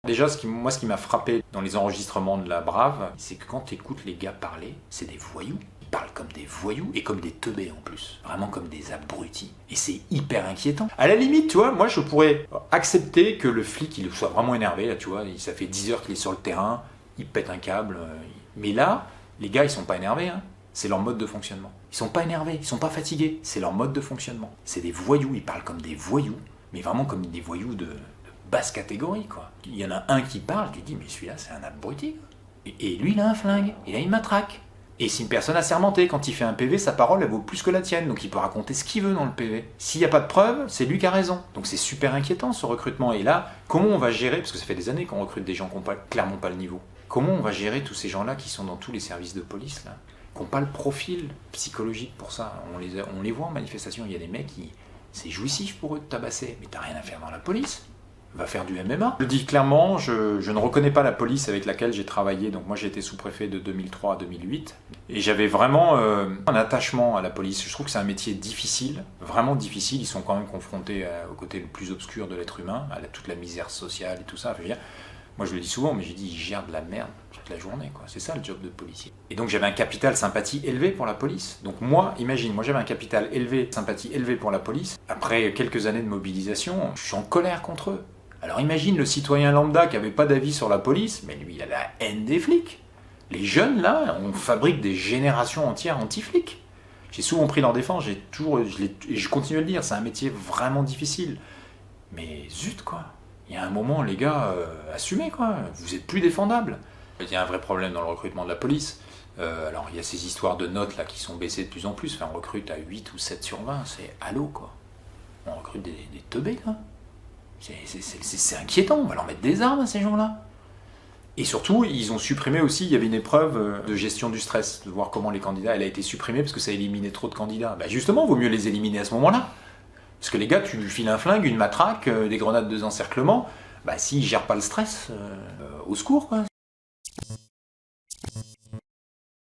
Déjà, moi, ce qui m'a frappé dans les enregistrements de la Brave, c'est que quand tu écoutes les gars parler, c'est des voyous. Ils parlent comme des voyous et comme des teubés en plus. Vraiment comme des abrutis. Et c'est hyper inquiétant. À la limite, tu vois, moi, je pourrais accepter que le flic, il soit vraiment énervé, là, tu vois. Ça fait 10 heures qu'il est sur le terrain, il pète un câble. Mais là, les gars, ils sont pas énervés, hein. C'est leur mode de fonctionnement. Ils sont pas énervés, ils sont pas fatigués. C'est leur mode de fonctionnement. C'est des voyous, ils parlent comme des voyous. Mais vraiment comme des voyous de basse catégorie, quoi. Il y en a un qui parle, tu te dis, mais celui-là, c'est un abruti. Et lui, il a un flingue, il a une matraque. Et c'est une personne assermentée. Quand il fait un PV, sa parole, elle vaut plus que la tienne. Donc il peut raconter ce qu'il veut dans le PV. S'il n'y a pas de preuves, c'est lui qui a raison. Donc c'est super inquiétant, ce recrutement. Et là, comment on va gérer, parce que ça fait des années qu'on recrute des gens qui n'ont clairement pas le niveau. Comment on va gérer tous ces gens-là qui sont dans tous les services de police, là, qui n'ont pas le profil psychologique pour ça. On les voit en manifestation, il y a des mecs qui... C'est jouissif pour eux de tabasser, mais t'as rien à faire dans la police. Va faire du MMA. Je le dis clairement, je ne reconnais pas la police avec laquelle j'ai travaillé. Donc moi j'ai été sous-préfet de 2003 à 2008. Et j'avais vraiment un attachement à la police. Je trouve que c'est un métier difficile, vraiment difficile. Ils sont quand même confrontés au côté le plus obscur de l'être humain, à toute la misère sociale et tout ça. Enfin, moi je le dis souvent, mais j'ai dit, ils gèrent de la merde toute la journée, quoi. C'est ça le job de policier. Et donc j'avais un capital sympathie élevé pour la police. Donc moi, imagine, moi j'avais un capital élevé, sympathie élevée pour la police. Après quelques années de mobilisation, je suis en colère contre eux. Alors imagine le citoyen lambda qui n'avait pas d'avis sur la police, mais lui il a la haine des flics. Les jeunes là, on fabrique des générations entières anti-flics. J'ai souvent pris leur défense, et je continue à le dire, c'est un métier vraiment difficile. Mais zut quoi. Il y a un moment, les gars, assumez quoi, vous êtes plus défendables. Il y a un vrai problème dans le recrutement de la police. Alors il y a ces histoires de notes là qui sont baissées de plus en plus. Enfin, on recrute à 8 ou 7 sur 20, c'est allô quoi. On recrute des teubés quoi. C'est inquiétant, on va leur mettre des armes à ces gens-là. Et surtout, ils ont supprimé aussi, il y avait une épreuve de gestion du stress, de voir comment les candidats, elle a été supprimée parce que ça éliminait trop de candidats. Bah justement, il vaut mieux les éliminer à ce moment-là. Parce que les gars, tu lui files un flingue, une matraque, des grenades de encerclement, bah s'ils gèrent pas le stress, au secours quoi.